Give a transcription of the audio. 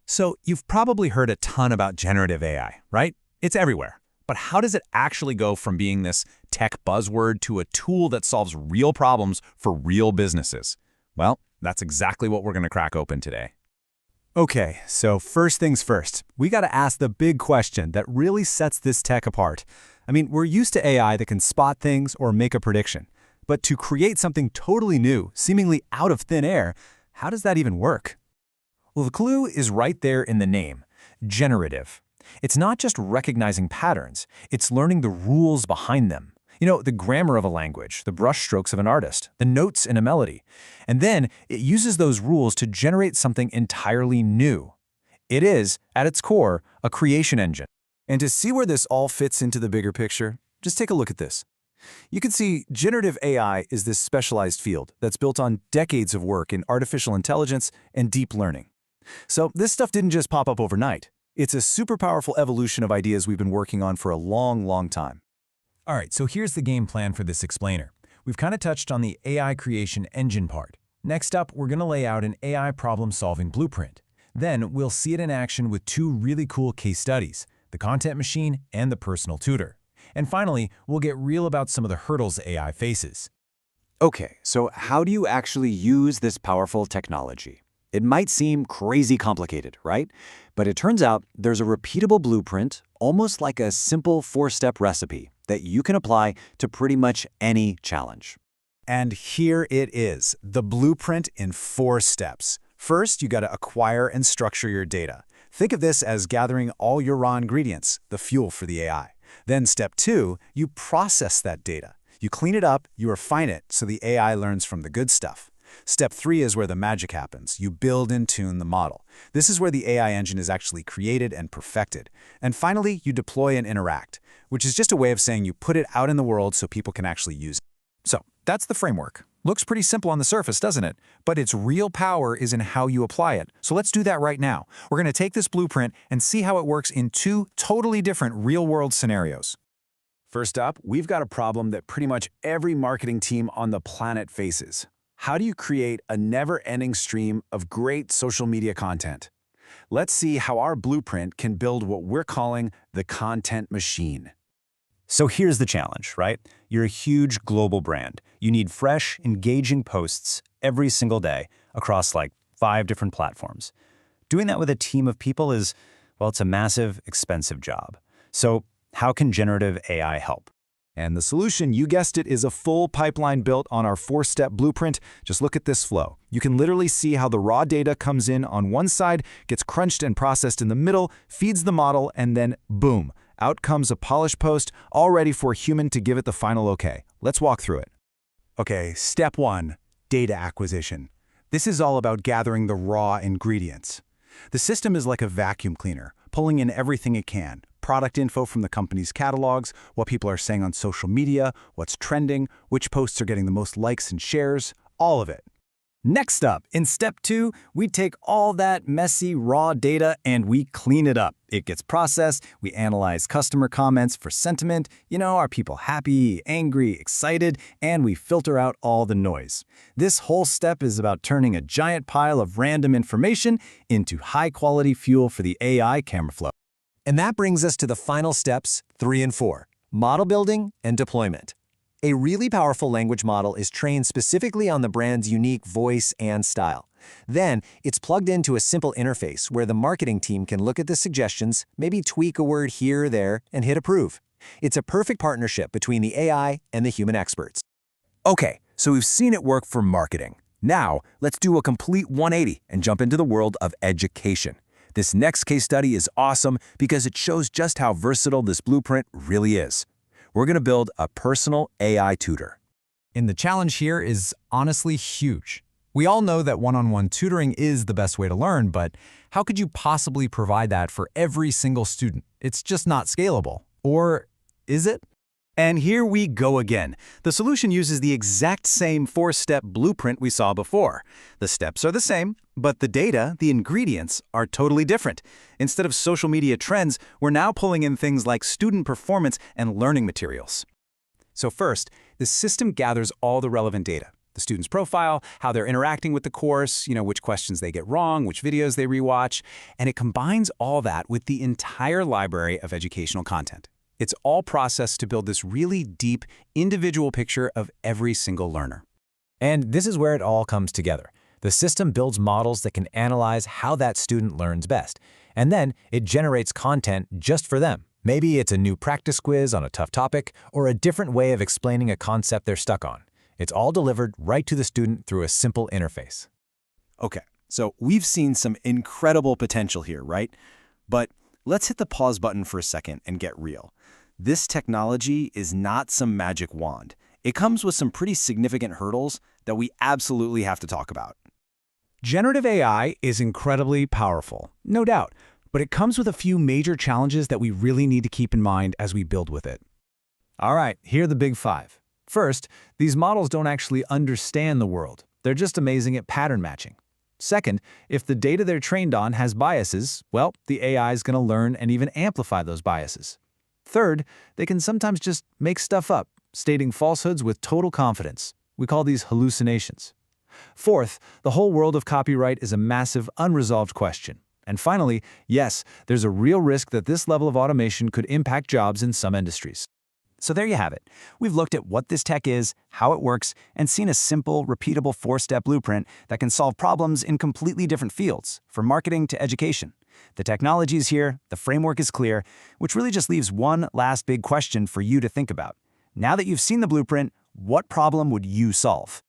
So you've probably heard a ton about generative AI, right? It's everywhere. But how does it actually go from being this tech buzzword to a tool that solves real problems for real businesses? Well, that's exactly what we're going to crack open today. Okay, so first things first, we got to ask the big question that really sets this tech apart. I mean, we're used to AI that can spot things or make a prediction. But to create something totally new, seemingly out of thin air, how does that even work? Well, the clue is right there in the name, generative. It's not just recognizing patterns, it's learning the rules behind them. You know, the grammar of a language, the brushstrokes of an artist, the notes in a melody. And then it uses those rules to generate something entirely new. It is, at its core, a creation engine. And to see where this all fits into the bigger picture, just take a look at this. You can see generative AI is this specialized field that's built on decades of work in artificial intelligence and deep learning. So this stuff didn't just pop up overnight. It's a super powerful evolution of ideas we've been working on for a long, long time. All right, so here's the game plan for this explainer. We've kind of touched on the AI creation engine part. Next up, we're going to lay out an AI problem-solving blueprint. Then we'll see it in action with two really cool case studies, the content machine and the personal tutor. And finally, we'll get real about some of the hurdles AI faces. Okay, so how do you actually use this powerful technology? It might seem crazy complicated, right? But it turns out there's a repeatable blueprint, almost like a simple 4-step recipe that you can apply to pretty much any challenge. And here it is, the blueprint in 4 steps. First, you got to acquire and structure your data. Think of this as gathering all your raw ingredients, the fuel for the AI. Then step 2, you process that data. You clean it up, you refine it so the AI learns from the good stuff. Step 3 is where the magic happens. You build and tune the model. This is where the AI engine is actually created and perfected. And finally, you deploy and interact, which is just a way of saying you put it out in the world so people can actually use it. So that's the framework. Looks pretty simple on the surface, doesn't it? But its real power is in how you apply it. So let's do that right now. We're going to take this blueprint and see how it works in 2 totally different real-world scenarios. First up, we've got a problem that pretty much every marketing team on the planet faces. How do you create a never-ending stream of great social media content? Let's see how our blueprint can build what we're calling the content machine. So here's the challenge, right? You're a huge global brand. You need fresh, engaging posts every single day across like 5 different platforms. Doing that with a team of people is, well, it's a massive, expensive job. So how can generative AI help? And the solution, you guessed it, is a full pipeline built on our 4-step blueprint. Just look at this flow. You can literally see how the raw data comes in on one side, gets crunched and processed in the middle, feeds the model, and then boom, out comes a polished post, all ready for a human to give it the final okay. Let's walk through it. Okay, step 1, data acquisition. This is all about gathering the raw ingredients. The system is like a vacuum cleaner, pulling in everything it can. Product info from the company's catalogs, what people are saying on social media, what's trending, which posts are getting the most likes and shares, all of it. Next up, in step 2, we take all that messy, raw data and we clean it up. It gets processed, we analyze customer comments for sentiment, are people happy, angry, excited, and we filter out all the noise. This whole step is about turning a giant pile of random information into high-quality fuel for the AI camera flow. And that brings us to the final steps, 3 and 4, model building and deployment. A really powerful language model is trained specifically on the brand's unique voice and style. Then, it's plugged into a simple interface where the marketing team can look at the suggestions, maybe tweak a word here or there, and hit approve. It's a perfect partnership between the AI and the human experts. Okay, so we've seen it work for marketing. Now, let's do a complete 180 and jump into the world of education. This next case study is awesome because it shows just how versatile this blueprint really is. We're going to build a personal AI tutor. And the challenge here is honestly huge. We all know that one-on-one tutoring is the best way to learn, but how could you possibly provide that for every single student? It's just not scalable. Or is it? And here we go again. The solution uses the exact same 4-step blueprint we saw before. The steps are the same, but the data, the ingredients, are totally different. Instead of social media trends, we're now pulling in things like student performance and learning materials. So first, the system gathers all the relevant data. the student's profile, how they're interacting with the course, which questions they get wrong, which videos they rewatch, and it combines all that with the entire library of educational content. It's all processed to build this really deep, individual picture of every single learner. And this is where it all comes together. The system builds models that can analyze how that student learns best, and then it generates content just for them. Maybe it's a new practice quiz on a tough topic, or a different way of explaining a concept they're stuck on. It's all delivered right to the student through a simple interface. Okay, so we've seen some incredible potential here, right? But let's hit the pause button for a second and get real. This technology is not some magic wand. It comes with some pretty significant hurdles that we absolutely have to talk about. Generative AI is incredibly powerful, no doubt, but it comes with a few major challenges that we really need to keep in mind as we build with it. All right, here are the big five. First, these models don't actually understand the world. They're just amazing at pattern matching. Second, if the data they're trained on has biases, well, the AI is going to learn and even amplify those biases. Third, they can sometimes just make stuff up, stating falsehoods with total confidence. We call these hallucinations. Fourth, the whole world of copyright is a massive, unresolved question. And finally, yes, there's a real risk that this level of automation could impact jobs in some industries. So there you have it. We've looked at what this tech is, how it works, and seen a simple, repeatable 4-step blueprint that can solve problems in completely different fields, from marketing to education. The technology is here, the framework is clear, which really just leaves one last big question for you to think about. Now that you've seen the blueprint, what problem would you solve?